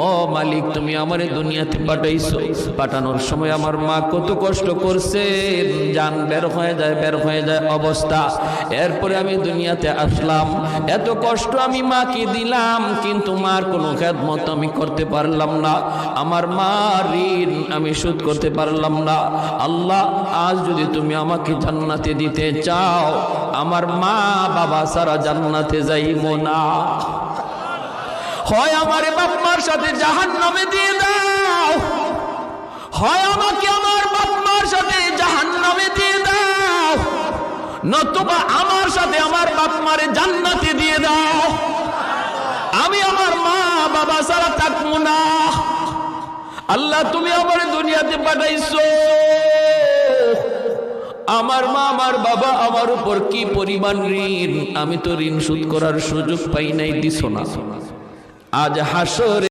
ও মালিক, তুমি আমারে দুনিয়াতে পাঠাইছো, পাঠানোর সময় আমার মা কত কষ্ট করছে, জান বের হয়ে যায় অবস্থা। এরপরে আমি দুনিয়াতে আসলাম, এত কষ্ট আমি মাকে দিলাম, কিন্তু মার কোনো খেদমত আমি করতে পারলাম না, আমার মার ঋণ আমি শোধ করতে পারলাম না। আল্লাহ, আজ যদি তুমি আমাকে জান্নাতে দিতে চাও, আমার মা বাবা সারা জান্নাতে যাইব না, হয় আমার বাপ মার সাথে জাহান্নামে দিয়ে দাও, হয় আমাকে আমার বাপ মার সাথে জাহান্নামে দিয়ে দাও, নতুবা আমার সাথে আমার বাপ মারে জান্নাতে দিয়ে দাও। আমি আমার মা বাবা ছাড়া থাকবো না। আল্লাহ, তুমি আমার দুনিয়াতে পাঠাইছো, আমার মা আমার বাবা আমার উপর কি পরিমাণ ঋণ, আমি তো ঋণ শোধ করার সুযোগ পাই নাই, দিছো না। আজ হাসরে